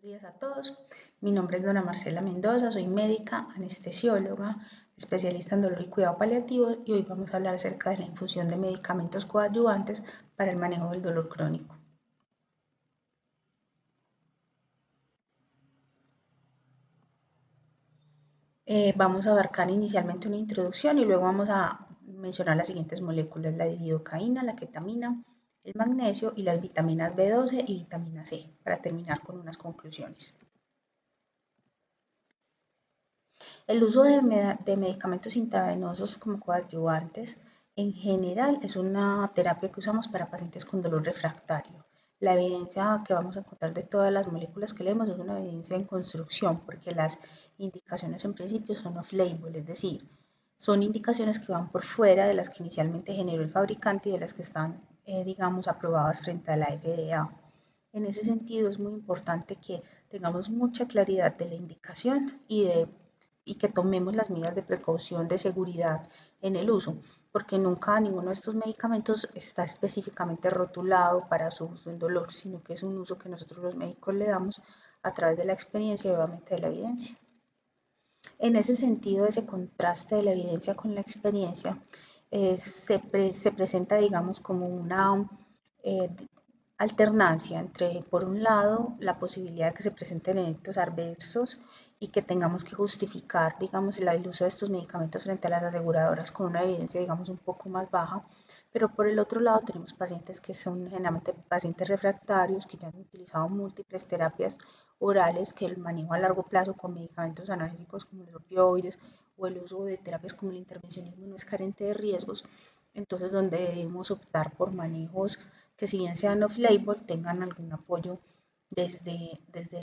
Buenos días a todos. Mi nombre es Dona Marcela Mendoza, soy médica, anestesióloga, especialista en dolor y cuidado paliativo y hoy vamos a hablar acerca de la infusión de medicamentos coadyuvantes para el manejo del dolor crónico. Vamos a abarcar inicialmente una introducción y luego vamos a mencionar las siguientes moléculas: la lidocaína, la ketamina, el magnesio y las vitaminas B12 y vitamina C, para terminar con unas conclusiones. El uso de medicamentos intravenosos como coadyuvantes en general es una terapia que usamos para pacientes con dolor refractario. La evidencia que vamos a encontrar de todas las moléculas que leemos es una evidencia en construcción, porque las indicaciones en principio son off-label, es decir, son indicaciones que van por fuera de las que inicialmente generó el fabricante y de las que están, digamos, aprobadas frente a la FDA. En ese sentido, es muy importante que tengamos mucha claridad de la indicación y que tomemos las medidas de precaución de seguridad en el uso, porque nunca ninguno de estos medicamentos está específicamente rotulado para su uso en dolor, sino que es un uso que nosotros los médicos le damos a través de la experiencia y obviamente de la evidencia. En ese sentido, ese contraste de la evidencia con la experiencia se presenta, digamos, como una eh, alternancia entre, por un lado, la posibilidad de que se presenten eventos adversos y que tengamos que justificar, digamos, el uso de estos medicamentos frente a las aseguradoras con una evidencia, digamos, un poco más baja, pero por el otro lado tenemos pacientes que son generalmente pacientes refractarios que ya han utilizado múltiples terapias orales, que el manejo a largo plazo con medicamentos analgésicos como los opioides o el uso de terapias como el intervencionismo no es carente de riesgos, entonces donde debemos optar por manejos que, si bien sean off-label, tengan algún apoyo desde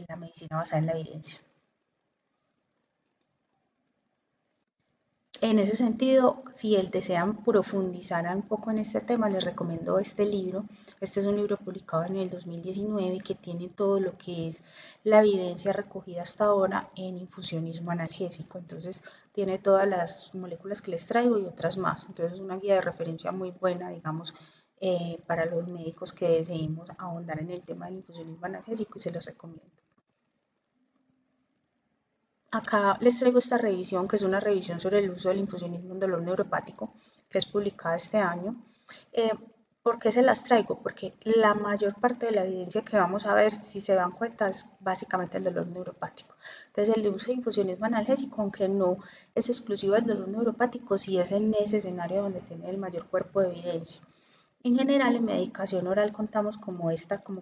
la medicina basada en la evidencia. En ese sentido, si desean profundizar un poco en este tema, les recomiendo este libro. Este es un libro publicado en el 2019 que tiene todo lo que es la evidencia recogida hasta ahora en infusionismo analgésico. Entonces, tiene todas las moléculas que les traigo y otras más. Entonces, es una guía de referencia muy buena, digamos, para los médicos que deseemos ahondar en el tema del infusionismo analgésico y se les recomiendo. Acá les traigo esta revisión, que es una revisión sobre el uso del infusionismo en dolor neuropático, que es publicada este año. Eh, ¿Por qué se las traigo? Porque la mayor parte de la evidencia que vamos a ver, si se dan cuenta, es básicamente el dolor neuropático. Entonces, el uso de infusionismo analgésico, aunque no es exclusivo del dolor neuropático, sí es en ese escenario donde tiene el mayor cuerpo de evidencia. En general, en medicación oral contamos como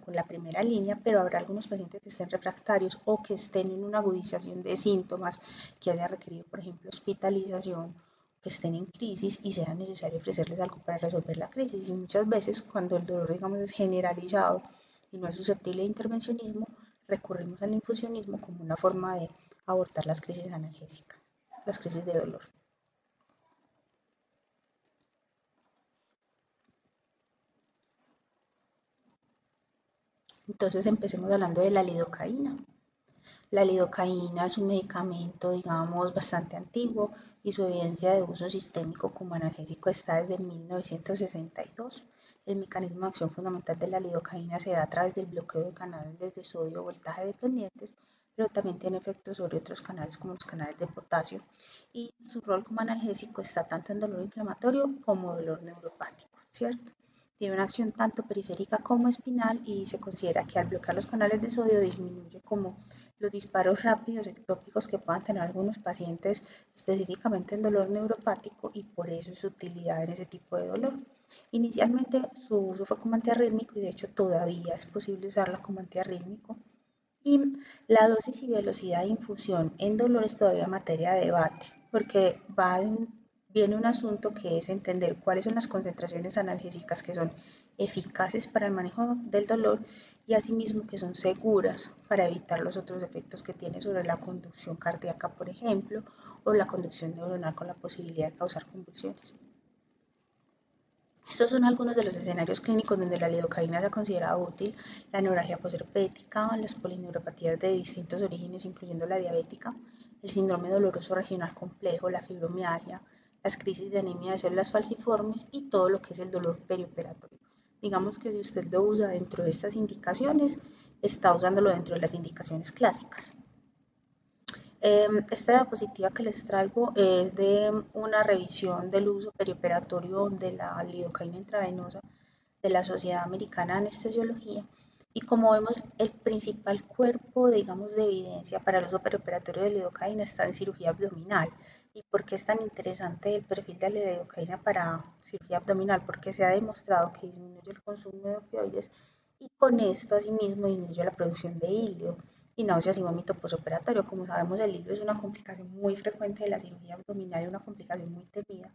con la primera línea, pero habrá algunos pacientes que estén refractarios o que estén en una agudización de síntomas que haya requerido, por ejemplo, hospitalización, que estén en crisis y sea necesario ofrecerles algo para resolver la crisis. Y muchas veces, cuando el dolor, digamos, es generalizado y no es susceptible de intervencionismo, recurrimos al infusionismo como una forma de abortar las crisis analgésicas, las crisis de dolor. Entonces, empecemos hablando de la lidocaína. La lidocaína es un medicamento, digamos, bastante antiguo y su evidencia de uso sistémico como analgésico está desde 1962. El mecanismo de acción fundamental de la lidocaína se da a través del bloqueo de canales de sodio voltaje dependientes, pero también tiene efectos sobre otros canales como los canales de potasio, y su rol como analgésico está tanto en dolor inflamatorio como dolor neuropático, ¿cierto? Tiene una acción tanto periférica como espinal y se considera que al bloquear los canales de sodio disminuye como los disparos rápidos ectópicos que puedan tener algunos pacientes, específicamente en dolor neuropático, y por eso su utilidad en ese tipo de dolor. Inicialmente su uso fue como antiarrítmico y de hecho todavía es posible usarla como antiarrítmico. Y la dosis y velocidad de infusión en dolor es todavía materia de debate, porque viene un asunto que es entender cuáles son las concentraciones analgésicas que son eficaces para el manejo del dolor y asimismo que son seguras para evitar los otros efectos que tiene sobre la conducción cardíaca, por ejemplo, o la conducción neuronal con la posibilidad de causar convulsiones. Estos son algunos de los escenarios clínicos donde la lidocaína se ha considerado útil: la neuralgia posherpética, las polineuropatías de distintos orígenes, incluyendo la diabética, el síndrome doloroso regional complejo, la fibromialgia, las crisis de anemia de células falciformes y todo lo que es el dolor perioperatorio. Digamos que si usted lo usa dentro de estas indicaciones, está usándolo dentro de las indicaciones clásicas. Esta diapositiva que les traigo es de una revisión del uso perioperatorio de la lidocaína intravenosa de la Sociedad Americana de Anestesiología. Y como vemos, el principal cuerpo, digamos, de evidencia para el uso perioperatorio de la lidocaína está en cirugía abdominal. ¿Y por qué es tan interesante el perfil de la lidocaína para cirugía abdominal? Porque se ha demostrado que disminuye el consumo de opioides y con esto, asimismo, disminuye la producción de hilio y náuseas y vómito posoperatorio. Como sabemos, el hilio es una complicación muy frecuente de la cirugía abdominal y una complicación muy temida.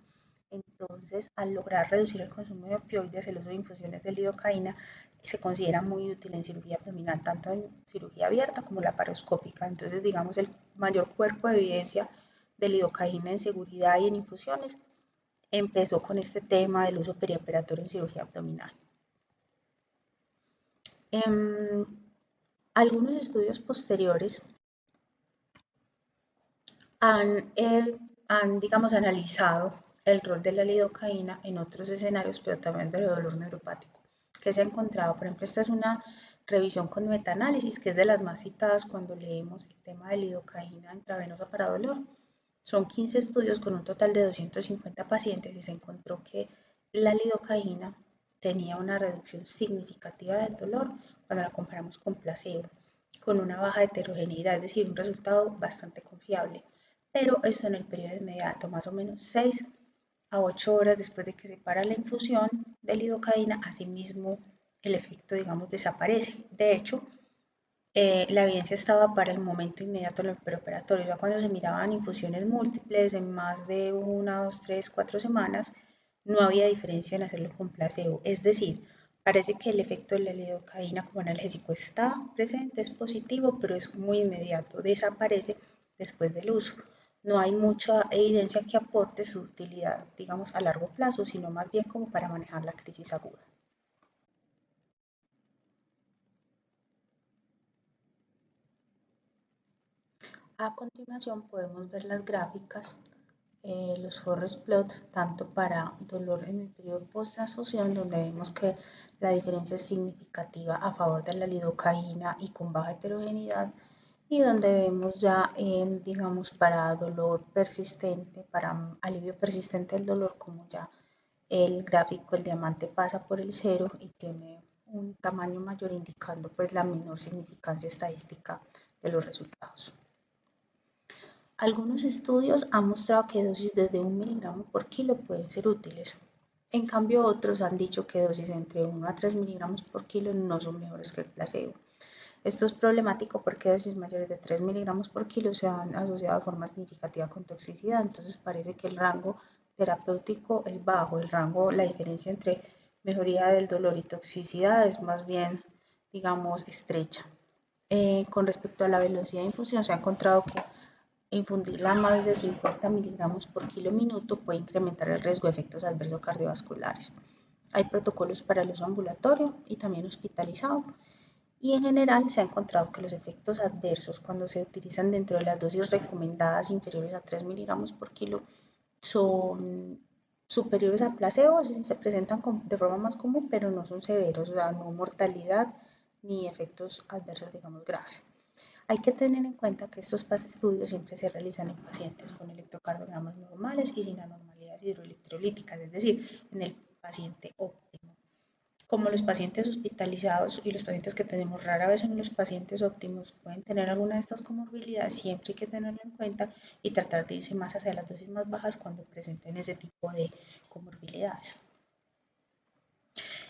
Entonces, al lograr reducir el consumo de opioides, el uso de infusiones de lidocaína se considera muy útil en cirugía abdominal, tanto en cirugía abierta como laparoscópica. Entonces, digamos, el mayor cuerpo de evidencia de lidocaína en seguridad y en infusiones empezó con este tema del uso perioperatorio en cirugía abdominal. Algunos estudios posteriores han, digamos, analizado el rol de la lidocaína en otros escenarios, pero también del dolor neuropático que se ha encontrado. Por ejemplo, esta es una revisión con metaanálisis, que es de las más citadas cuando leemos el tema de lidocaína intravenosa para dolor. Son 15 estudios con un total de 250 pacientes y se encontró que la lidocaína tenía una reducción significativa del dolor cuando la comparamos con placebo, con una baja heterogeneidad, es decir, un resultado bastante confiable. Pero esto en el periodo inmediato, más o menos 6 a 8 horas después de que se para la infusión de lidocaína, asimismo el efecto, digamos, desaparece. De hecho, la evidencia estaba para el momento inmediato en el preoperatorio, ya cuando se miraban infusiones múltiples en más de 1, 2, 3, 4 semanas, no había diferencia en hacerlo con placebo. Es decir, parece que el efecto de la lidocaína como analgésico está presente, es positivo, pero es muy inmediato, desaparece después del uso. No hay mucha evidencia que aporte su utilidad, digamos, a largo plazo, sino más bien como para manejar la crisis aguda. A continuación podemos ver las gráficas, los forest plot, tanto para dolor en el periodo post-transfusión, donde vemos que la diferencia es significativa a favor de la lidocaína y con baja heterogeneidad, y donde vemos ya, digamos, para dolor persistente, para alivio persistente del dolor, como ya el gráfico, el diamante pasa por el cero y tiene un tamaño mayor, indicando pues la menor significancia estadística de los resultados. Algunos estudios han mostrado que dosis desde 1 miligramo por kilo pueden ser útiles. En cambio, otros han dicho que dosis entre 1 a 3 miligramos por kilo no son mejores que el placebo. Esto es problemático porque dosis mayores de 3 miligramos por kilo se han asociado de forma significativa con toxicidad. Entonces parece que el rango terapéutico es bajo. La diferencia entre mejoría del dolor y toxicidad es más bien, digamos, estrecha. Con respecto a la velocidad de infusión, se ha encontrado que infundirla a más de 50 miligramos por kilo minuto puede incrementar el riesgo de efectos adversos cardiovasculares. Hay protocolos para el uso ambulatorio y también hospitalizado. Y en general se ha encontrado que los efectos adversos cuando se utilizan dentro de las dosis recomendadas inferiores a 3 miligramos por kilo son superiores a placebo, se presentan de forma más común, pero no son severos, o sea, no mortalidad ni efectos adversos, digamos, graves. Hay que tener en cuenta que estos estudios siempre se realizan en pacientes con electrocardiogramas normales y sin anormalidades hidroelectrolíticas, es decir, en el paciente óptimo. Como los pacientes hospitalizados y los pacientes que tenemos rara vez son los pacientes óptimos, pueden tener alguna de estas comorbilidades, siempre hay que tenerlo en cuenta y tratar de irse más hacia las dosis más bajas cuando presenten ese tipo de comorbilidades.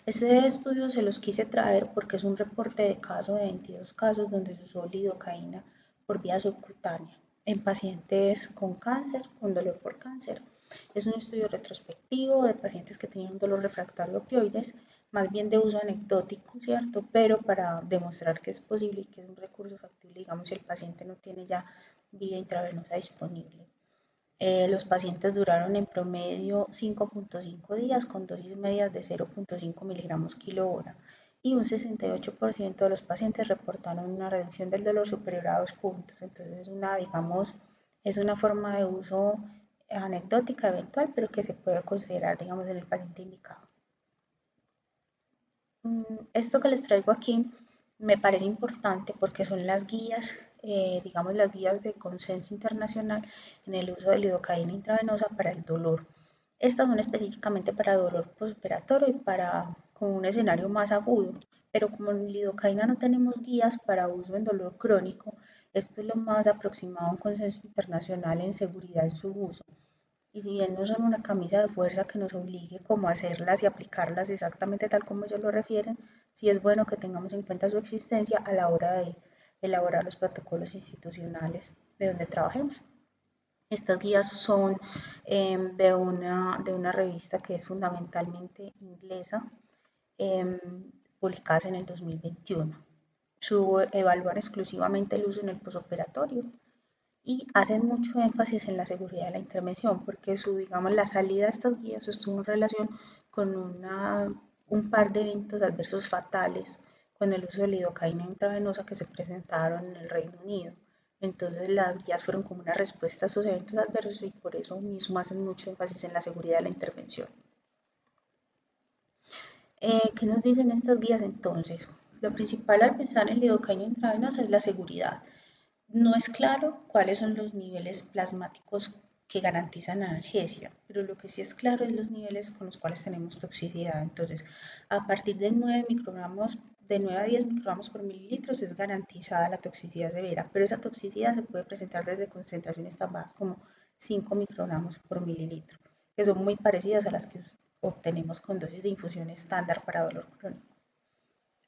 Este estudio se los quise traer porque es un reporte de caso de 22 casos donde se usó lidocaína por vía subcutánea en pacientes con cáncer, con dolor por cáncer. Es un estudio retrospectivo de pacientes que tenían un dolor refractario a opioides, más bien de uso anecdótico, ¿cierto? Pero para demostrar que es posible y que es un recurso factible, digamos, si el paciente no tiene ya vía intravenosa disponible. Los pacientes duraron en promedio 5.5 días con dosis medias de 0.5 miligramos kilo hora y un 68% de los pacientes reportaron una reducción del dolor superior a 2 puntos. Entonces digamos, es una forma de uso anecdótica eventual, pero que se puede considerar, digamos, en el paciente indicado. Esto que les traigo aquí me parece importante porque son las guías, digamos las guías de consenso internacional en el uso de lidocaína intravenosa para el dolor. Estas son específicamente para dolor postoperatorio y para con un escenario más agudo, pero como en lidocaína no tenemos guías para uso en dolor crónico, esto es lo más aproximado a un consenso internacional en seguridad en su uso. Y si bien no son una camisa de fuerza que nos obligue como a hacerlas y aplicarlas exactamente tal como ellos lo refieren, sí es bueno que tengamos en cuenta su existencia a la hora de elaborar los protocolos institucionales de donde trabajemos. Estas guías son de una revista que es fundamentalmente inglesa, eh, publicadas en el 2021. Evalúan exclusivamente el uso en el posoperatorio y hacen mucho énfasis en la seguridad de la intervención, porque digamos, la salida de estas guías estuvo en relación con un par de eventos adversos fatales con el uso de lidocaína intravenosa que se presentaron en el Reino Unido. Entonces las guías fueron como una respuesta a esos eventos adversos y por eso mismo hacen mucho énfasis en la seguridad de la intervención. ¿Qué nos dicen estas guías entonces? Lo principal al pensar en lidocaína intravenosa es la seguridad. No es claro cuáles son los niveles plasmáticos que garantizan analgesia, pero lo que sí es claro es los niveles con los cuales tenemos toxicidad. Entonces, a partir de 9 microgramos, de 9 a 10 microgramos por mililitros es garantizada la toxicidad severa, pero esa toxicidad se puede presentar desde concentraciones tan bajas como 5 microgramos por mililitro, que son muy parecidas a las que obtenemos con dosis de infusión estándar para dolor crónico.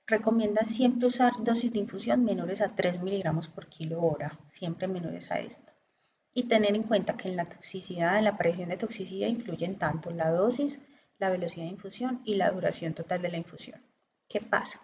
Recomienda siempre usar dosis de infusión menores a 3 miligramos por kilo hora, siempre menores a esta. Y tener en cuenta que en la toxicidad, en la aparición de toxicidad, influyen tanto la dosis, la velocidad de infusión y la duración total de la infusión. ¿Qué pasa?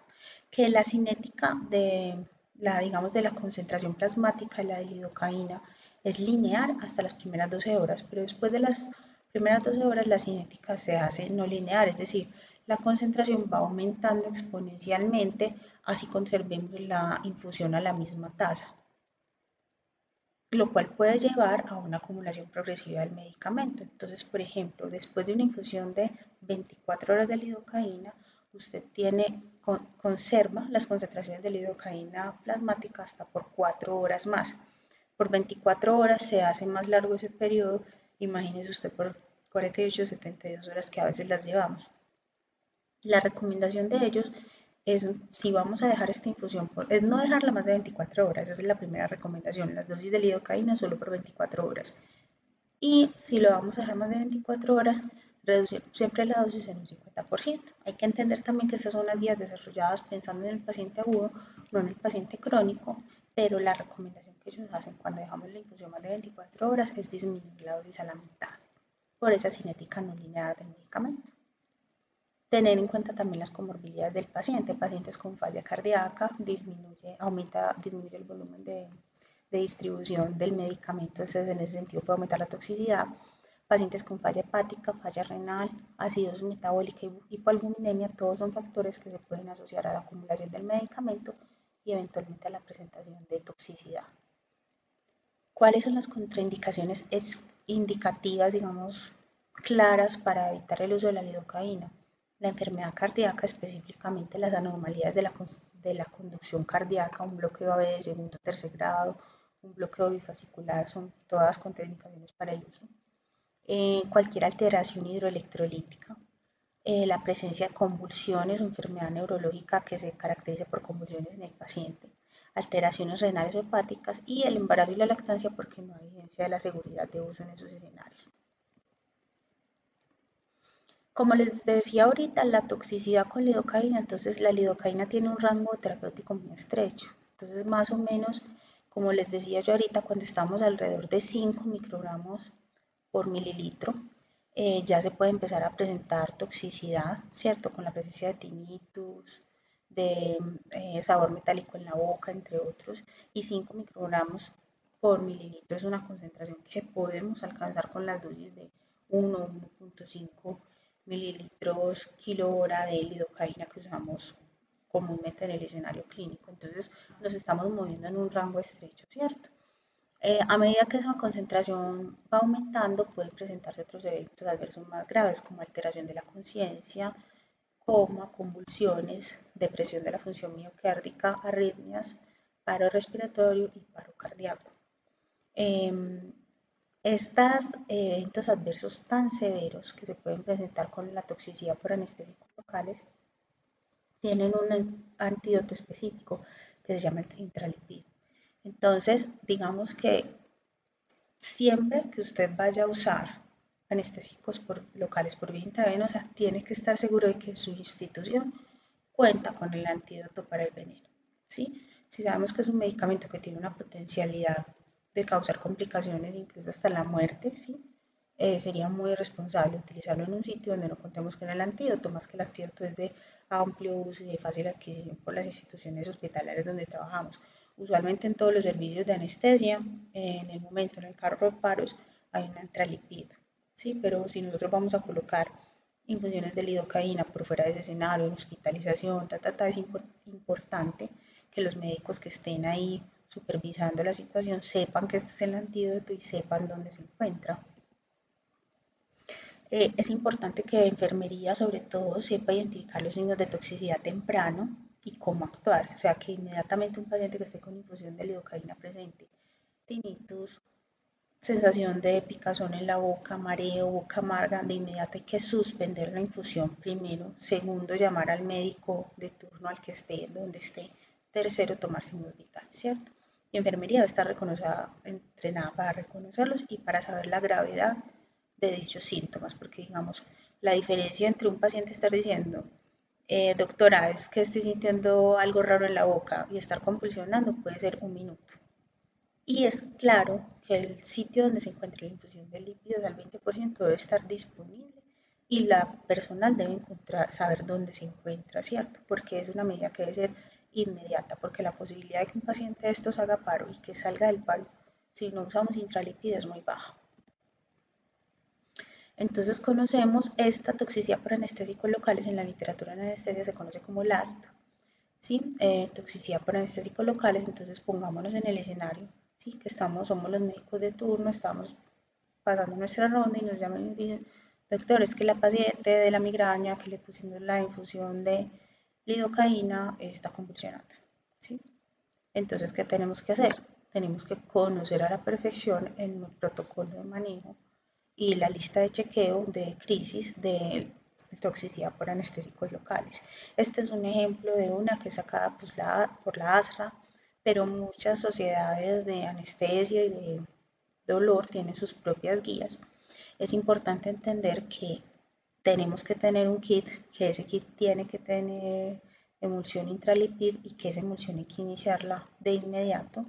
Que la cinética digamos, de la concentración plasmática de la lidocaína es lineal hasta las primeras 12 horas, pero después de las primeras 12 horas la cinética se hace no lineal, es decir, la concentración va aumentando exponencialmente, así conservemos la infusión a la misma tasa, lo cual puede llevar a una acumulación progresiva del medicamento. Entonces, por ejemplo, después de una infusión de 24 horas de lidocaína, usted conserva las concentraciones de lidocaína plasmática hasta por 4 horas más. Por 24 horas se hace más largo ese periodo, imagínese usted por 48 o 72 horas que a veces las llevamos. La recomendación de ellos es, si vamos a dejar esta infusión, es no dejarla más de 24 horas, esa es la primera recomendación, las dosis de lidocaína solo por 24 horas. Y si lo vamos a dejar más de 24 horas, reducir siempre la dosis en un 50%. Hay que entender también que estas son las guías desarrolladas pensando en el paciente agudo, no en el paciente crónico, pero la recomendación que ellos hacen cuando dejamos la infusión más de 24 horas es disminuir la dosis a la mitad, por esa cinética no lineal del medicamento. Tener en cuenta también las comorbilidades del paciente. Pacientes con falla cardíaca disminuye el volumen de distribución del medicamento, entonces en ese sentido puede aumentar la toxicidad. Pacientes con falla hepática, falla renal, acidosis metabólica y hipoalbuminemia, todos son factores que se pueden asociar a la acumulación del medicamento y eventualmente a la presentación de toxicidad. ¿Cuáles son las contraindicaciones indicativas, digamos, claras para evitar el uso de la lidocaína? La enfermedad cardíaca, específicamente las anormalidades de la conducción cardíaca, un bloqueo AV de segundo o tercer grado, un bloqueo bifasicular, son todas contraindicaciones para el uso. Cualquier alteración hidroelectrolítica, la presencia de convulsiones o enfermedad neurológica que se caracterice por convulsiones en el paciente, alteraciones renales o hepáticas y el embarazo y la lactancia porque no hay evidencia de la seguridad de uso en esos escenarios. Como les decía ahorita, la toxicidad con lidocaína, entonces la lidocaína tiene un rango terapéutico muy estrecho. Entonces, más o menos, como les decía yo ahorita, cuando estamos alrededor de 5 microgramos por mililitro, ya se puede empezar a presentar toxicidad, ¿cierto? Con la presencia de tinnitus, de sabor metálico en la boca, entre otros, y 5 microgramos por mililitro es una concentración que podemos alcanzar con las dosis de 1 o 1.5 mililitros kilo hora de lidocaína que usamos comúnmente en el escenario clínico. Entonces nos estamos moviendo en un rango estrecho, ¿cierto? A medida que esa concentración va aumentando, pueden presentarse otros eventos adversos más graves, como alteración de la conciencia, coma, convulsiones, depresión de la función miocárdica, arritmias, paro respiratorio y paro cardíaco. Estos eventos adversos tan severos que se pueden presentar con la toxicidad por anestésicos locales tienen un antídoto específico que se llama el intralipid. Entonces, digamos que siempre que usted vaya a usar anestésicos locales por vía intravenosa, tiene que estar seguro de que su institución cuenta con el antídoto para el veneno, ¿sí? Si sabemos que es un medicamento que tiene una potencialidad de causar complicaciones, incluso hasta la muerte, ¿sí? Sería muy irresponsable utilizarlo en un sitio donde no contemos con el antídoto, más que el antídoto es de amplio uso y de fácil adquisición por las instituciones hospitalarias donde trabajamos. Usualmente en todos los servicios de anestesia, en el momento en el carro de paros, hay una intralipida, ¿sí? Pero si nosotros vamos a colocar infusiones de lidocaína por fuera de ese escenario, en hospitalización, es importante que los médicos que estén ahí supervisando la situación sepan que este es el antídoto y sepan dónde se encuentra. Es importante que enfermería, sobre todo, sepa identificar los signos de toxicidad temprano y cómo actuar. O sea, que inmediatamente un paciente que esté con infusión de lidocaína presente, tinnitus, sensación de picazón en la boca, mareo, boca amarga, de inmediato hay que suspender la infusión primero. Segundo, llamar al médico de turno al que esté, donde esté. Tercero, tomar signos vitales, ¿cierto? Y enfermería debe estar entrenada para reconocerlos y para saber la gravedad de dichos síntomas, porque digamos, la diferencia entre un paciente estar diciendo, doctora, es que estoy sintiendo algo raro en la boca y estar convulsionando puede ser un minuto. Y es claro que el sitio donde se encuentra la infusión de lípidos al 20% debe estar disponible y la personal debe saber dónde se encuentra, ¿cierto? Porque es una medida que debe ser inmediata, porque la posibilidad de que un paciente de estos haga paro y que salga del paro si no usamos intralípida es muy baja. Entonces conocemos esta toxicidad por anestésicos locales en la literatura de anestesia se conoce como LAST, ¿sí? Toxicidad por anestésicos locales, entonces pongámonos en el escenario, ¿sí? Que somos los médicos de turno, estamos pasando nuestra ronda y nos llaman y nos dicen, doctor, es que la paciente de la migraña que le pusimos la infusión de lidocaína está convulsionando, ¿sí? Entonces, ¿qué tenemos que hacer? Tenemos que conocer a la perfección el protocolo de manejo y la lista de chequeo de crisis de toxicidad por anestésicos locales. Este es un ejemplo de una que es sacada pues, por la ASRA, pero muchas sociedades de anestesia y de dolor tienen sus propias guías. Es importante entender que tenemos que tener un kit, que ese kit tiene que tener emulsión intralipid y que esa emulsión hay que iniciarla de inmediato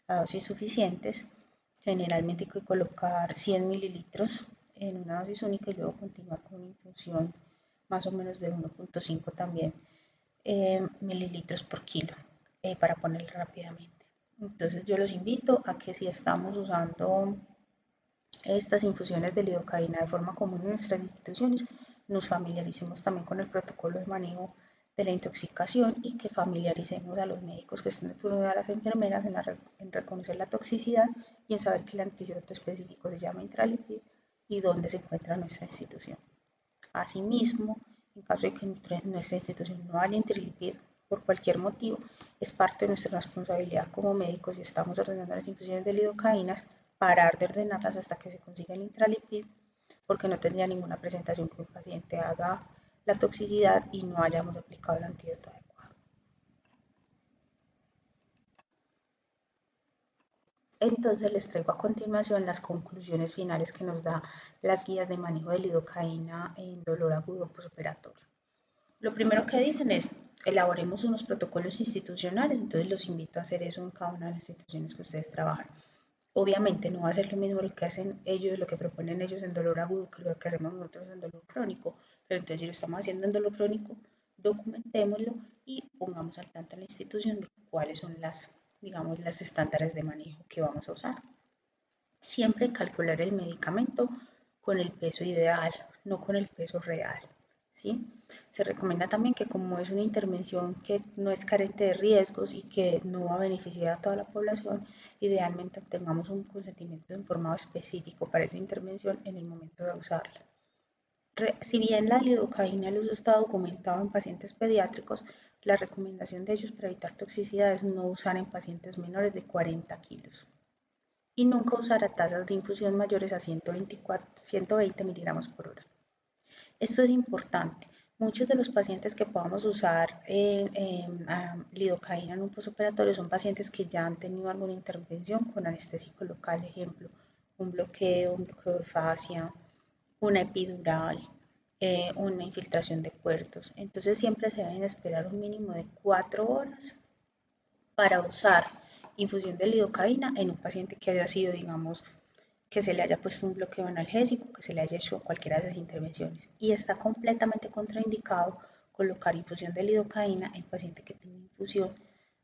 a dosis suficientes. Generalmente hay que colocar 100 mililitros en una dosis única y luego continuar con una infusión más o menos de 1.5 también mililitros por kilo para ponerlo rápidamente. Entonces yo los invito a que si estamos usando estas infusiones de lidocaína de forma común en nuestras instituciones, nos familiaricemos también con el protocolo de manejo de la intoxicación y que familiaricemos a los médicos que estén de turno y a las enfermeras en reconocer la toxicidad y en saber que el antídoto específico se llama intralipid y dónde se encuentra nuestra institución. Asimismo, en caso de que en nuestra institución no haya intralipid por cualquier motivo, es parte de nuestra responsabilidad como médicos y estamos ordenando las infusiones de lidocaína parar de ordenarlas hasta que se consiga el intralipid, porque no tendría ninguna presentación que un paciente haga la toxicidad y no hayamos aplicado el antídoto adecuado. Entonces les traigo a continuación las conclusiones finales que nos da las guías de manejo de lidocaína en dolor agudo postoperatorio. Lo primero que dicen es, elaboremos unos protocolos institucionales, entonces los invito a hacer eso en cada una de las instituciones que ustedes trabajan. Obviamente no va a ser lo mismo lo que hacen ellos, lo que proponen ellos en dolor agudo que lo que hacemos nosotros en dolor crónico, pero entonces si lo estamos haciendo en dolor crónico, documentémoslo y pongamos al tanto a la institución de cuáles son digamos, los estándares de manejo que vamos a usar. Siempre calcular el medicamento con el peso ideal, no con el peso real. ¿Sí? Se recomienda también que como es una intervención que no es carente de riesgos y que no va a beneficiar a toda la población, idealmente obtengamos un consentimiento informado específico para esa intervención en el momento de usarla. Si bien la lidocaína el uso está documentado en pacientes pediátricos, la recomendación de ellos para evitar toxicidad es no usar en pacientes menores de 40 kilos y nunca usar a tasas de infusión mayores a 120 miligramos por hora. Esto es importante. Muchos de los pacientes que podamos usar lidocaína en un postoperatorio son pacientes que ya han tenido alguna intervención con anestésico local, ejemplo, un bloqueo de fascia, una epidural, una infiltración de puertos. Entonces siempre se deben esperar un mínimo de 4 horas para usar infusión de lidocaína en un paciente que haya sido, digamos, que se le haya puesto un bloqueo analgésico, que se le haya hecho cualquiera de esas intervenciones. Y está completamente contraindicado colocar infusión de lidocaína en paciente que tiene infusión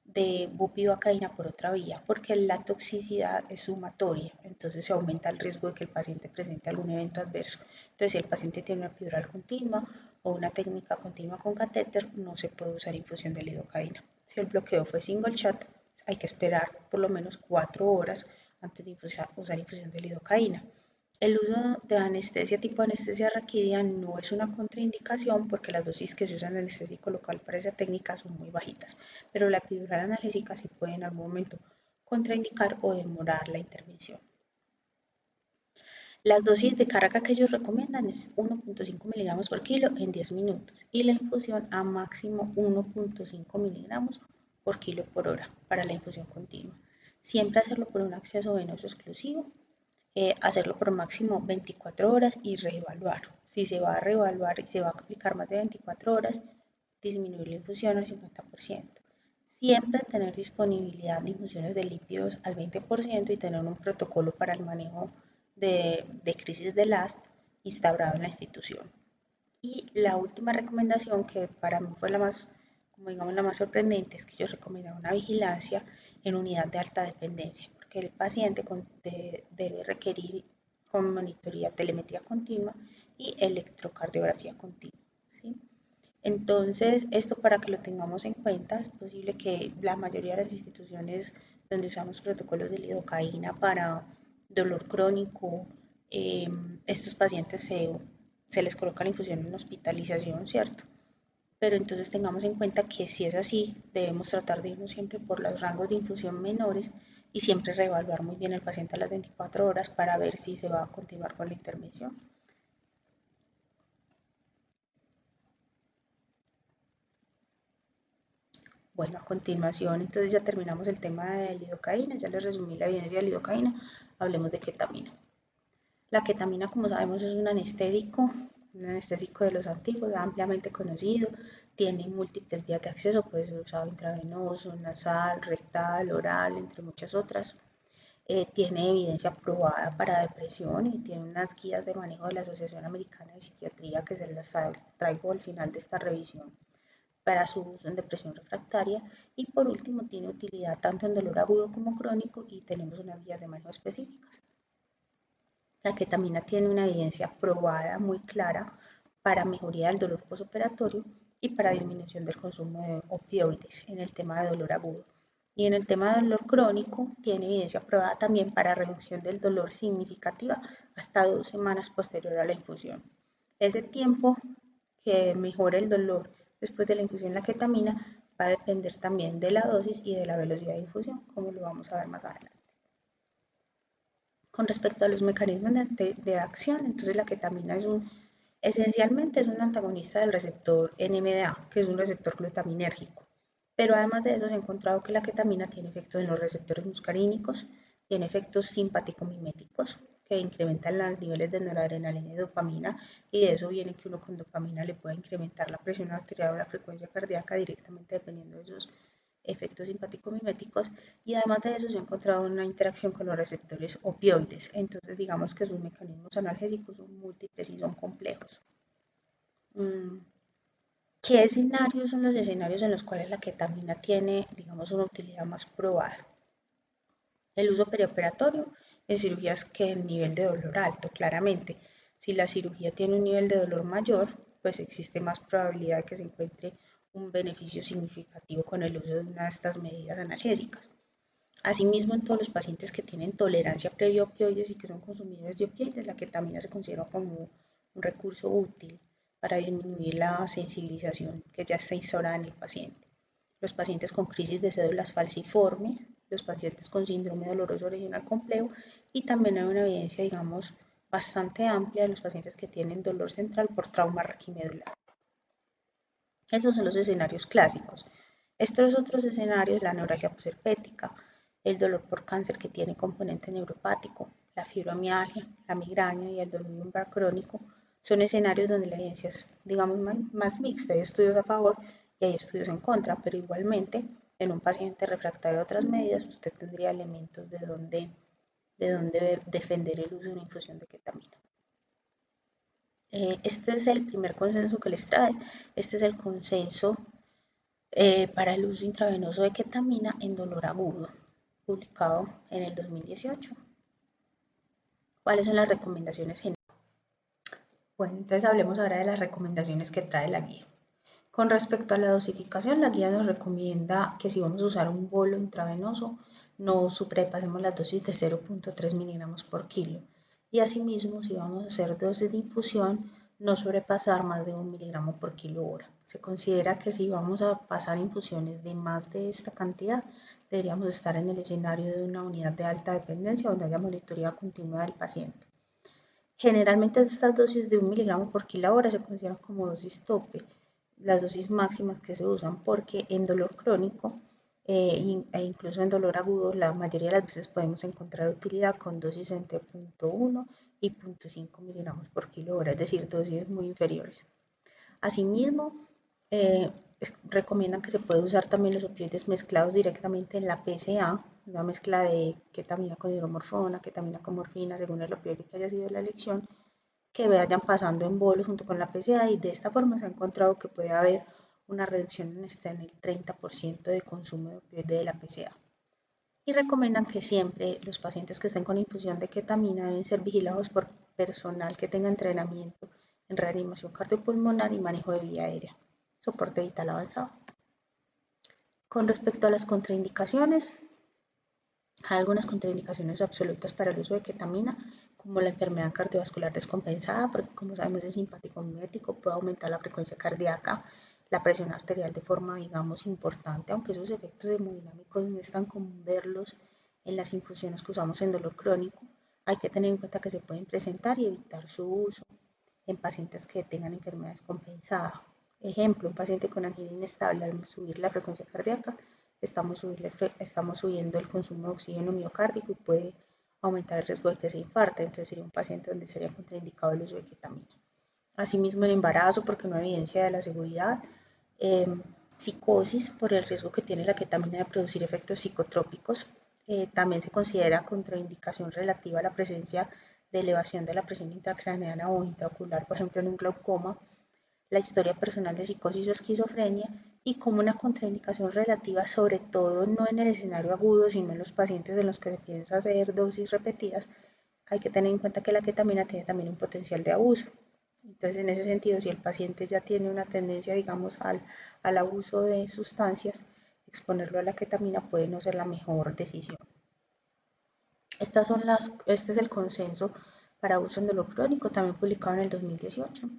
de bupivacaína por otra vía, porque la toxicidad es sumatoria, entonces se aumenta el riesgo de que el paciente presente algún evento adverso. Entonces, si el paciente tiene una epidural continua o una técnica continua con catéter, no se puede usar infusión de lidocaína. Si el bloqueo fue single shot, hay que esperar por lo menos 4 horas antes de usar infusión de lidocaína. El uso de anestesia tipo anestesia raquídea no es una contraindicación porque las dosis que se usan en anestésico local para esa técnica son muy bajitas, pero la epidural analgésica sí puede en algún momento contraindicar o demorar la intervención. Las dosis de carga que ellos recomiendan es 1.5 miligramos por kilo en 10 minutos y la infusión a máximo 1.5 miligramos por kilo por hora para la infusión continua. Siempre hacerlo por un acceso venoso exclusivo, hacerlo por máximo 24 horas y reevaluar. Si se va a reevaluar y se va a aplicar más de 24 horas, disminuir la infusión al 50%. Siempre tener disponibilidad de infusiones de lípidos al 20% y tener un protocolo para el manejo de crisis de LAST instaurado en la institución. Y la última recomendación, que para mí fue la más, como digamos, la más sorprendente, es que yo recomiendo una vigilancia en unidad de alta dependencia, porque el paciente debe requerir con monitoría telemetría continua y electrocardiografía continua. ¿Sí? Entonces, esto para que lo tengamos en cuenta, es posible que la mayoría de las instituciones donde usamos protocolos de lidocaína para dolor crónico, estos pacientes se les coloca la infusión en hospitalización, ¿cierto? Pero entonces tengamos en cuenta que si es así, debemos tratar de irnos siempre por los rangos de infusión menores y siempre reevaluar muy bien al paciente a las 24 horas para ver si se va a continuar con la intervención. Bueno, a continuación, entonces ya terminamos el tema de lidocaína, ya les resumí la evidencia de lidocaína, hablemos de ketamina. La ketamina, como sabemos, es un anestésico de los antiguos, ampliamente conocido, tiene múltiples vías de acceso, puede ser usado intravenoso, nasal, rectal, oral, entre muchas otras. Tiene evidencia probada para depresión y tiene unas guías de manejo de la Asociación Americana de Psiquiatría que se las traigo al final de esta revisión para su uso en depresión refractaria y por último tiene utilidad tanto en dolor agudo como crónico y tenemos unas guías de manejo específicas. La ketamina tiene una evidencia probada muy clara para mejoría del dolor postoperatorio y para disminución del consumo de opioides en el tema de dolor agudo. Y en el tema de dolor crónico tiene evidencia probada también para reducción del dolor significativa hasta 2 semanas posterior a la infusión. Ese tiempo que mejora el dolor después de la infusión de la ketamina va a depender también de la dosis y de la velocidad de infusión, como lo vamos a ver más adelante. Con respecto a los mecanismos de acción, entonces la ketamina esencialmente es un antagonista del receptor NMDA, que es un receptor glutaminérgico. Pero además de eso se ha encontrado que la ketamina tiene efectos en los receptores muscarínicos, tiene efectos simpático-miméticos que incrementan los niveles de noradrenalina y dopamina, y de eso viene que uno con dopamina le puede incrementar la presión arterial o la frecuencia cardíaca directamente dependiendo de esos efectos simpático-miméticos, y además de eso se ha encontrado una interacción con los receptores opioides. Entonces digamos que sus mecanismos analgésicos son múltiples y son complejos. ¿Qué escenarios son los escenarios en los cuales la ketamina tiene, digamos, una utilidad más probada? El uso perioperatorio en cirugías que el nivel de dolor alto, claramente. Si la cirugía tiene un nivel de dolor mayor, pues existe más probabilidad de que se encuentre un beneficio significativo con el uso de una de estas medidas analgésicas. Asimismo, en todos los pacientes que tienen tolerancia previa a opioides y que son consumidores de opioides, la ketamina se considera como un recurso útil para disminuir la sensibilización que ya está instaurada en el paciente. Los pacientes con crisis de cédulas falciformes, los pacientes con síndrome doloroso regional complejo y también hay una evidencia, digamos, bastante amplia de los pacientes que tienen dolor central por trauma raquimedular. Esos son los escenarios clásicos. Estos otros escenarios, la neuralgia posherpética, el dolor por cáncer que tiene componente neuropático, la fibromialgia, la migraña y el dolor lumbar crónico, son escenarios donde la evidencia es, digamos, más mixta. Hay estudios a favor y hay estudios en contra, pero igualmente en un paciente refractario a otras medidas usted tendría elementos de donde defender el uso de una infusión de ketamina. Este es el primer consenso que les trae. Este es el consenso para el uso intravenoso de ketamina en dolor agudo, publicado en el 2018. ¿Cuáles son las recomendaciones generales? Bueno, entonces hablemos ahora de las recomendaciones que trae la guía. Con respecto a la dosificación, la guía nos recomienda que si vamos a usar un bolo intravenoso, no sobrepasemos las dosis de 0.3 miligramos por kilo. Y asimismo, si vamos a hacer dosis de infusión, no sobrepasar más de 1 miligramo por kilo hora. Se considera que si vamos a pasar infusiones de más de esta cantidad, deberíamos estar en el escenario de una unidad de alta dependencia donde haya monitoría continua del paciente. Generalmente estas dosis de 1 miligramo por kilo hora se consideran como dosis tope, las dosis máximas que se usan, porque en dolor crónico e incluso en dolor agudo la mayoría de las veces podemos encontrar utilidad con dosis entre 0.1 y 0.5 miligramos por kilo hora, es decir, dosis muy inferiores. Asimismo, recomiendan que se puede usar también los opioides mezclados directamente en la PSA, una mezcla de ketamina con hidromorfona, ketamina con morfina, según el opioide que haya sido la elección, que vayan pasando en bolos junto con la PSA y de esta forma se ha encontrado que puede haber una reducción en el 30% de consumo de opioide de la PSA. Y recomiendan que siempre los pacientes que estén con infusión de ketamina deben ser vigilados por personal que tenga entrenamiento en reanimación cardiopulmonar y manejo de vía aérea, soporte vital avanzado. Con respecto a las contraindicaciones, hay algunas contraindicaciones absolutas para el uso de ketamina, como la enfermedad cardiovascular descompensada, porque como sabemos es simpático mimético, puede aumentar la frecuencia cardíaca, la presión arterial de forma, digamos, importante, aunque esos efectos hemodinámicos no es tan común verlos en las infusiones que usamos en dolor crónico. Hay que tener en cuenta que se pueden presentar y evitar su uso en pacientes que tengan enfermedad descompensada. Ejemplo, un paciente con angina inestable, al subir la frecuencia cardíaca, estamos subiendo el consumo de oxígeno miocárdico y puede aumentar el riesgo de que se infarte, entonces sería un paciente donde sería contraindicado el uso de ketamina. Asimismo, el embarazo, porque no hay evidencia de la seguridad, psicosis, por el riesgo que tiene la ketamina de producir efectos psicotrópicos, también se considera contraindicación relativa a la presencia de elevación de la presión intracraneana o intraocular, por ejemplo, en un glaucoma, la historia personal de psicosis o esquizofrenia y como una contraindicación relativa, sobre todo no en el escenario agudo, sino en los pacientes en los que se piensa hacer dosis repetidas, hay que tener en cuenta que la ketamina tiene también un potencial de abuso. Entonces, en ese sentido, si el paciente ya tiene una tendencia, digamos, al abuso de sustancias, exponerlo a la ketamina puede no ser la mejor decisión. Este es el consenso para uso en dolor crónico, también publicado en el 2018.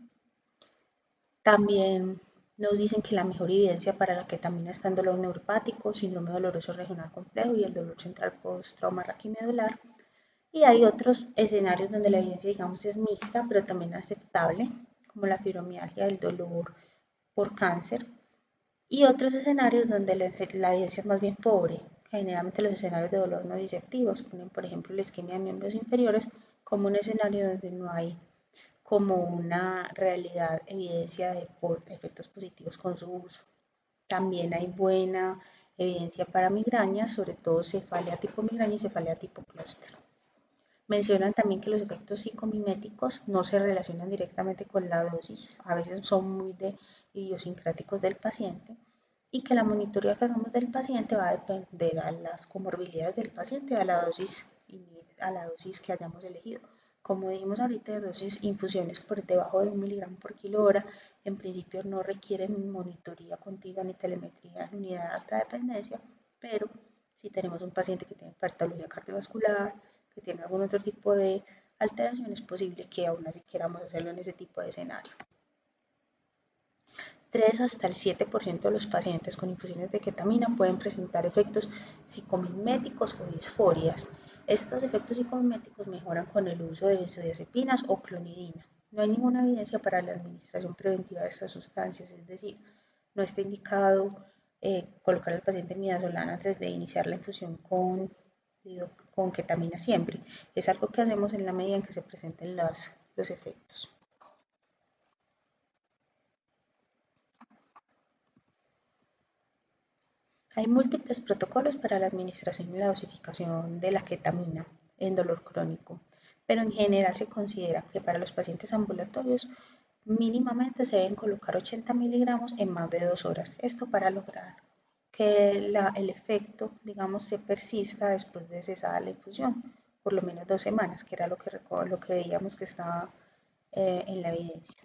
También nos dicen que la mejor evidencia para la ketamina está en dolor neuropático, síndrome doloroso regional complejo y el dolor central post-trauma raquimedular. Y hay otros escenarios donde la evidencia, digamos, es mixta, pero también aceptable, como la fibromialgia, el dolor por cáncer. Y otros escenarios donde la evidencia es más bien pobre. Generalmente los escenarios de dolor no disectivos ponen, por ejemplo, la isquemia de miembros inferiores como un escenario donde no hay como una realidad, evidencia de efectos positivos con su uso. También hay buena evidencia para migraña, sobre todo cefalia tipo migraña y cefalia tipo clúster. Mencionan también que los efectos psicomiméticos no se relacionan directamente con la dosis, a veces son muy idiosincráticos del paciente y que la monitoría que hagamos del paciente va a depender a las comorbilidades del paciente, a la dosis que hayamos elegido. Como dijimos ahorita, dosis infusiones por debajo de 1 miligramo por kilo hora, en principio no requieren monitoría continua ni telemetría en unidad de alta dependencia, pero si tenemos un paciente que tiene patología cardiovascular, que tiene algún otro tipo de alteración, es posible que aún así queramos hacerlo en ese tipo de escenario. 3 hasta el 7% de los pacientes con infusiones de ketamina pueden presentar efectos psicomiméticos o disforias. Estos efectos psicomiméticos mejoran con el uso de benzodiazepinas o clonidina. No hay ninguna evidencia para la administración preventiva de estas sustancias, es decir, no está indicado colocar al paciente midazolam antes de iniciar la infusión con ketamina siempre. Es algo que hacemos en la medida en que se presenten los efectos. Hay múltiples protocolos para la administración y la dosificación de la ketamina en dolor crónico, pero en general se considera que para los pacientes ambulatorios mínimamente se deben colocar 80 miligramos en más de 2 horas. Esto para lograr que el efecto, digamos, se persista después de cesar la infusión, por lo menos 2 semanas, que era lo que veíamos que estaba en la evidencia.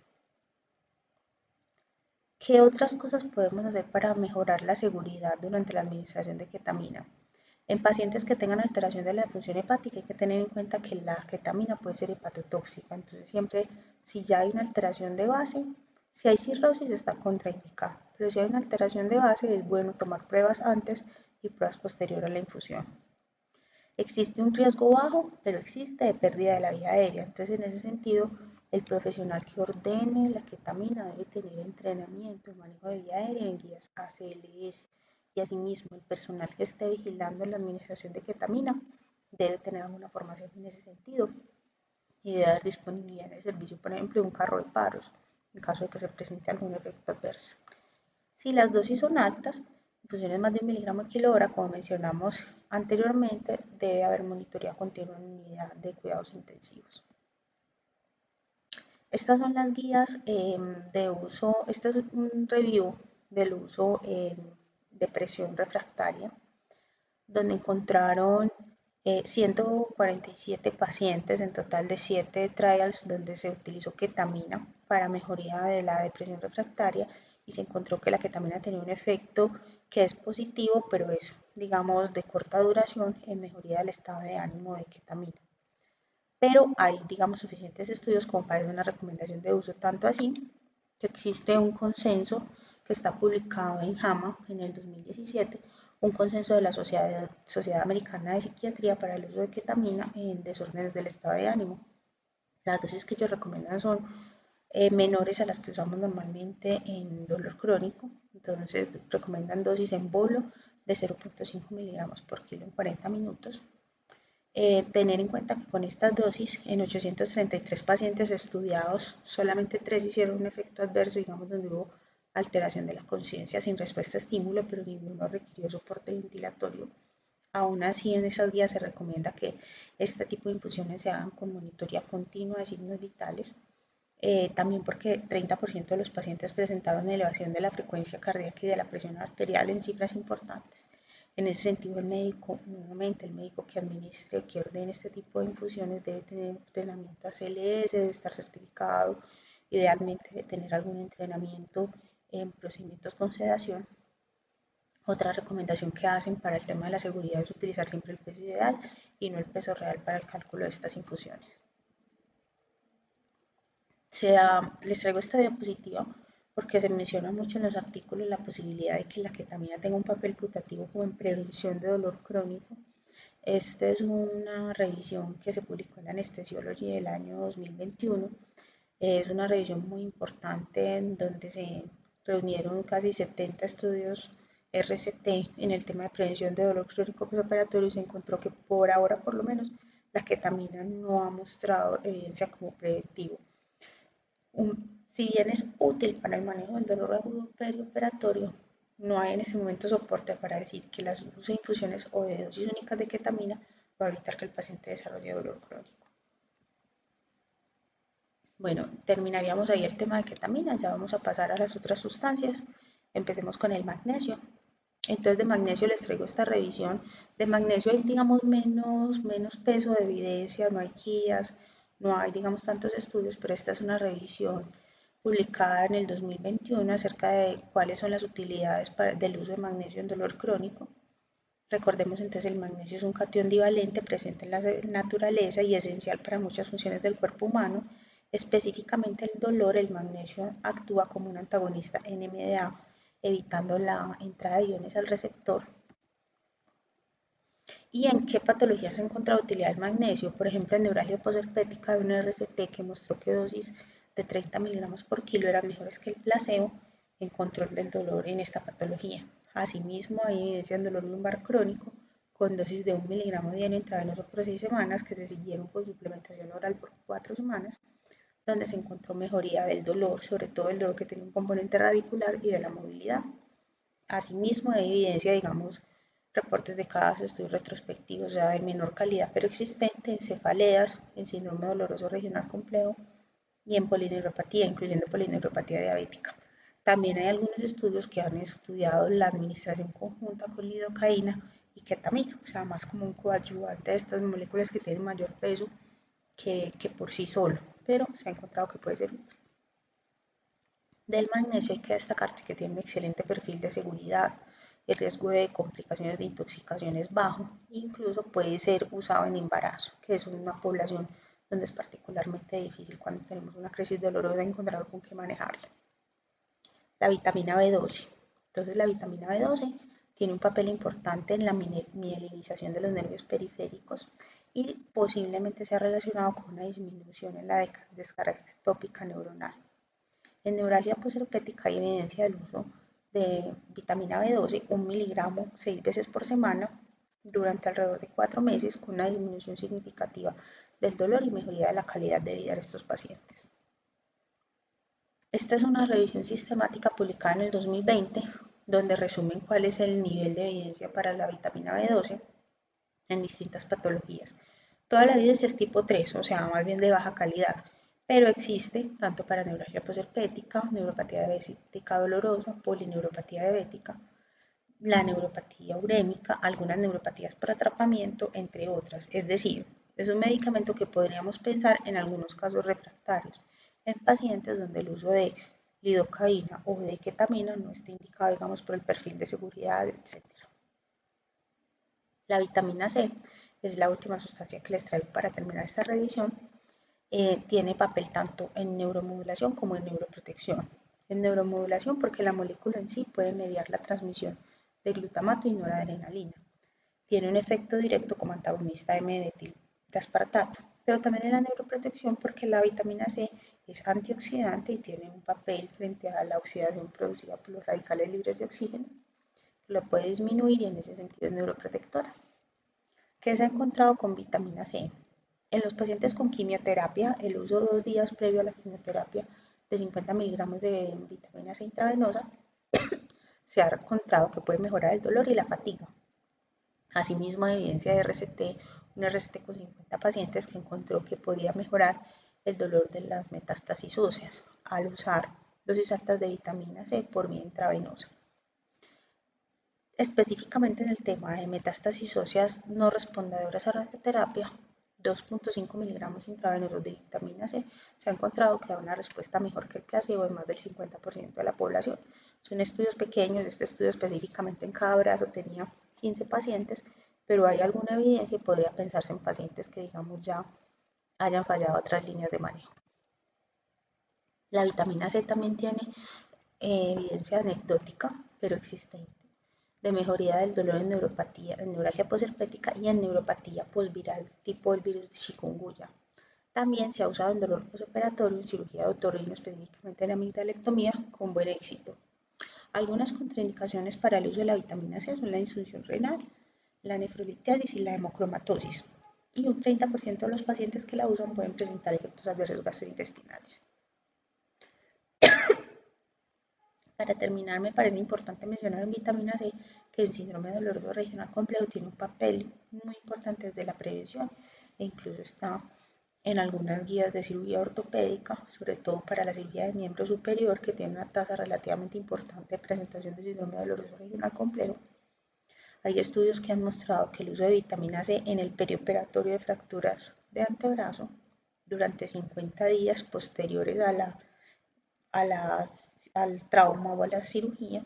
¿Qué otras cosas podemos hacer para mejorar la seguridad durante la administración de ketamina? En pacientes que tengan alteración de la función hepática hay que tener en cuenta que la ketamina puede ser hepatotóxica, entonces siempre si ya hay una alteración de base, si hay cirrosis está contraindicada, pero si hay una alteración de base es bueno tomar pruebas antes y pruebas posterior a la infusión. Existe un riesgo bajo, pero existe de pérdida de la vía aérea. Entonces, en ese sentido, el profesional que ordene la ketamina debe tener entrenamiento en manejo de vía aérea en guías ACLS. Y asimismo, el personal que esté vigilando la administración de ketamina debe tener alguna formación en ese sentido y debe haber disponibilidad en el servicio, por ejemplo, de un carro de paros, en caso de que se presente algún efecto adverso. Si las dosis son altas, infusiones más de 1 miligramo de kilo hora, como mencionamos anteriormente, debe haber monitoreo continuo en unidad de cuidados intensivos. Estas son las guías de uso, este es un review del uso de presión refractaria, donde encontraron 147 pacientes en total de 7 trials donde se utilizó ketamina para mejoría de la depresión refractaria y se encontró que la ketamina tenía un efecto que es positivo, pero es, digamos, de corta duración en mejoría del estado de ánimo de ketamina. Pero hay, digamos, suficientes estudios como para hacer una recomendación de uso, tanto así que existe un consenso que está publicado en JAMA en el 2017, un consenso de la Sociedad Americana de Psiquiatría para el uso de ketamina en desórdenes del estado de ánimo. Las dosis que ellos recomiendan son menores a las que usamos normalmente en dolor crónico, entonces recomiendan dosis en bolo de 0.5 miligramos por kilo en 40 minutos. Tener en cuenta que con estas dosis, en 833 pacientes estudiados, solamente 3 hicieron un efecto adverso, digamos, donde hubo alteración de la conciencia sin respuesta a estímulo, pero ninguno requirió soporte ventilatorio. Aún así, en esas guías se recomienda que este tipo de infusiones se hagan con monitoría continua de signos vitales, también porque 30% de los pacientes presentaron elevación de la frecuencia cardíaca y de la presión arterial en cifras importantes. En ese sentido, el médico, nuevamente, el médico que administre o que ordene este tipo de infusiones debe tener entrenamiento ACLS, debe estar certificado, idealmente debe tener algún entrenamiento en procedimientos con sedación. Otra recomendación que hacen para el tema de la seguridad es utilizar siempre el peso ideal y no el peso real para el cálculo de estas infusiones. Les traigo esta diapositiva porque se menciona mucho en los artículos la posibilidad de que la ketamina tenga un papel putativo como en prevención de dolor crónico. Esta es una revisión que se publicó en Anesthesiology del año 2021. Es una revisión muy importante en donde se reunieron casi 70 estudios RCT en el tema de prevención de dolor crónico postoperatorio y se encontró que por ahora, por lo menos, la ketamina no ha mostrado evidencia como preventivo. Si bien es útil para el manejo del dolor agudo perioperatorio, no hay en este momento soporte para decir que las infusiones o de dosis únicas de ketamina va a evitar que el paciente desarrolle dolor crónico. Bueno, terminaríamos ahí el tema de ketamina, ya vamos a pasar a las otras sustancias. Empecemos con el magnesio. Entonces de magnesio les traigo esta revisión. De magnesio hay, digamos, menos peso de evidencia, no hay guías, no hay, digamos, tantos estudios, pero esta es una revisión publicada en el 2021 acerca de cuáles son las utilidades del uso de magnesio en dolor crónico. Recordemos entonces, el magnesio es un catión divalente presente en la naturaleza y esencial para muchas funciones del cuerpo humano. Específicamente el dolor, el magnesio actúa como un antagonista NMDA, evitando la entrada de iones al receptor. ¿Y en qué patologías se ha encontrado utilidad del magnesio? Por ejemplo, en neuralgia posherpética hay una RCT que mostró que dosis de 30 miligramos por kilo eran mejores que el placebo en control del dolor en esta patología. Asimismo, hay evidencia en dolor lumbar crónico con dosis de 1 miligramo diario intravenoso por 6 semanas que se siguieron con suplementación oral por 4 semanas, donde se encontró mejoría del dolor, sobre todo el dolor que tiene un componente radicular y de la movilidad. Asimismo, hay evidencia, digamos, reportes de casos, estudios retrospectivos ya de menor calidad pero existente en cefaleas, en síndrome doloroso regional complejo y en polineuropatía, incluyendo polineuropatía diabética. También hay algunos estudios que han estudiado la administración conjunta con lidocaína y ketamina, o sea, más como un coadyuvante de estas moléculas que tienen mayor peso que por sí solo, pero se ha encontrado que puede ser útil. Del magnesio hay que destacar que tiene un excelente perfil de seguridad, el riesgo de complicaciones de intoxicación es bajo, incluso puede ser usado en embarazo, que es una población donde es particularmente difícil cuando tenemos una crisis dolorosa encontrar con qué manejarla. La vitamina B12. Entonces la vitamina B12 tiene un papel importante en la mielinización de los nervios periféricos y posiblemente sea relacionado con una disminución en la descarga ectópica neuronal. En neuralgia posherpética hay evidencia del uso de vitamina B12, 1 miligramo 6 veces por semana, durante alrededor de 4 meses, con una disminución significativa del dolor y mejoría de la calidad de vida de estos pacientes. Esta es una revisión sistemática publicada en el 2020, donde resumen cuál es el nivel de evidencia para la vitamina B12 en distintas patologías. Toda la evidencia es tipo 3, o sea, más bien de baja calidad, pero existe tanto para neuralgia posherpética, neuropatía diabética dolorosa, polineuropatía diabética, la neuropatía urémica, algunas neuropatías por atrapamiento, entre otras. Es decir, es un medicamento que podríamos pensar en algunos casos refractarios, en pacientes donde el uso de lidocaína o de ketamina no está indicado, digamos, por el perfil de seguridad, etc. La vitamina C es la última sustancia que les traigo para terminar esta revisión. Tiene papel tanto en neuromodulación como en neuroprotección. En neuromodulación porque la molécula en sí puede mediar la transmisión de glutamato y noradrenalina. Tiene un efecto directo como antagonista de M-metil de aspartato, pero también en la neuroprotección porque la vitamina C es antioxidante y tiene un papel frente a la oxidación producida por los radicales libres de oxígeno, que lo puede disminuir y en ese sentido es neuroprotectora. ¿Qué se ha encontrado con vitamina C? En los pacientes con quimioterapia, el uso 2 días previo a la quimioterapia de 50 miligramos de vitamina C intravenosa se ha encontrado que puede mejorar el dolor y la fatiga. Asimismo, hay evidencia de RCT, un RCT con 50 pacientes que encontró que podía mejorar el dolor de las metástasis óseas al usar dosis altas de vitamina C por vía intravenosa. Específicamente en el tema de metástasis óseas no respondedoras a radioterapia, 2.5 miligramos intravenosos de vitamina C se ha encontrado que da una respuesta mejor que el placebo en más del 50% de la población. Son estudios pequeños, este estudio específicamente en cada brazo tenía 15 pacientes, pero hay alguna evidencia y podría pensarse en pacientes que, digamos, ya hayan fallado otras líneas de manejo. La vitamina C también tiene evidencia anecdótica, pero existente, de mejoría del dolor en neuropatía, en neuralgia posherpética y en neuropatía posviral tipo el virus de chikungunya. También se ha usado en dolor posoperatorio en cirugía de otorrino, específicamente en amigdalectomía, con buen éxito. Algunas contraindicaciones para el uso de la vitamina C son la insuficiencia renal, la nefrolitiasis y la hemocromatosis. Y un 30% de los pacientes que la usan pueden presentar efectos adversos gastrointestinales. Para terminar, me parece importante mencionar en vitamina C que el síndrome doloroso regional complejo tiene un papel muy importante desde la prevención e incluso está en algunas guías de cirugía ortopédica, sobre todo para la cirugía de miembro superior, que tiene una tasa relativamente importante de presentación de síndrome doloroso regional complejo. Hay estudios que han mostrado que el uso de vitamina C en el perioperatorio de fracturas de antebrazo durante 50 días posteriores al trauma o a la cirugía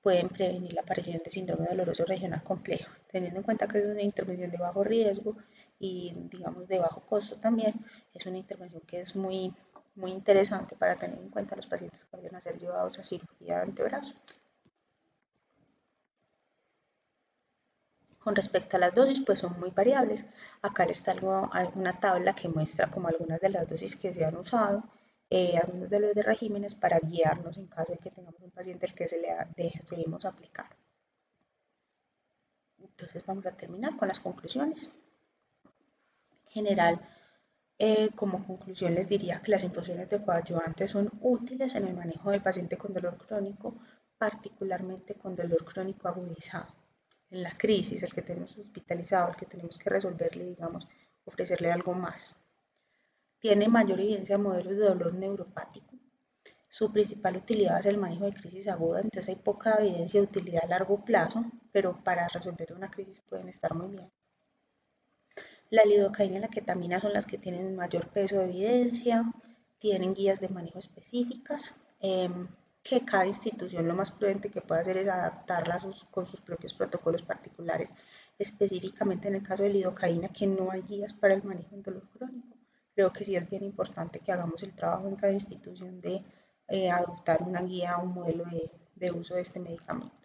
pueden prevenir la aparición de síndrome doloroso regional complejo. teniendo en cuenta que es una intervención de bajo riesgo y digamos de bajo costo también, es una intervención que es muy interesante para tener en cuenta los pacientes que vayan a ser llevados a cirugía de antebrazo. Con respecto a las dosis, pues son muy variables. Acá está alguna tabla que muestra como algunas de las dosis que se han usado, algunos de los de regímenes para guiarnos en caso de que tengamos un paciente al que debemos aplicar. Entonces vamos a terminar con las conclusiones. En general, como conclusión les diría que las infusiones de coadyuvantes son útiles en el manejo del paciente con dolor crónico, particularmente con dolor crónico agudizado. En la crisis, el que tenemos hospitalizado, el que tenemos que resolverle, digamos, ofrecerle algo más. Tiene mayor evidencia de modelos de dolor neuropático. Su principal utilidad es el manejo de crisis aguda, entonces hay poca evidencia de utilidad a largo plazo, pero para resolver una crisis pueden estar muy bien. La lidocaína y la ketamina son las que tienen mayor peso de evidencia, tienen guías de manejo específicas, que cada institución lo más prudente que puede hacer es adaptarlas con sus propios protocolos particulares, específicamente en el caso de lidocaína, que no hay guías para el manejo del dolor crónico. Creo que sí es bien importante que hagamos el trabajo en cada institución de adoptar una guía o un modelo de uso de este medicamento.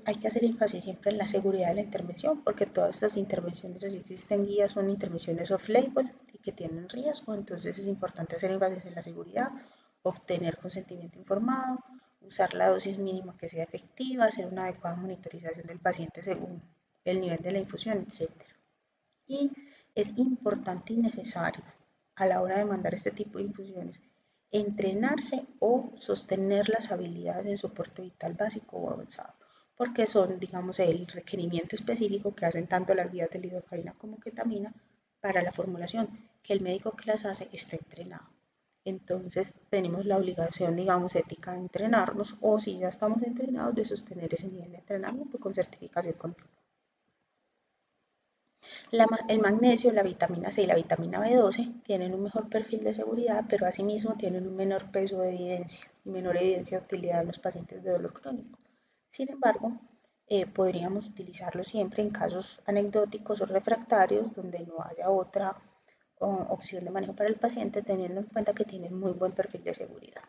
Hay que hacer énfasis siempre en la seguridad de la intervención, porque todas estas intervenciones, así existen guías, son intervenciones off-label y que tienen riesgo, entonces es importante hacer énfasis en la seguridad, obtener consentimiento informado, usar la dosis mínima que sea efectiva, hacer una adecuada monitorización del paciente según el nivel de la infusión, etc. Y es importante y necesario a la hora de mandar este tipo de infusiones entrenarse o sostener las habilidades en soporte vital básico o avanzado, porque son, digamos, el requerimiento específico que hacen tanto las guías de lidocaína como ketamina para la formulación, que el médico que las hace está entrenado. Entonces tenemos la obligación, digamos, ética de entrenarnos o si ya estamos entrenados de sostener ese nivel de entrenamiento con certificación continua. El magnesio, la vitamina C y la vitamina B12 tienen un mejor perfil de seguridad, pero asimismo tienen un menor peso de evidencia y menor evidencia de utilidad en los pacientes de dolor crónico. Sin embargo, podríamos utilizarlo siempre en casos anecdóticos o refractarios donde no haya otra opción de manejo para el paciente, teniendo en cuenta que tienen muy buen perfil de seguridad.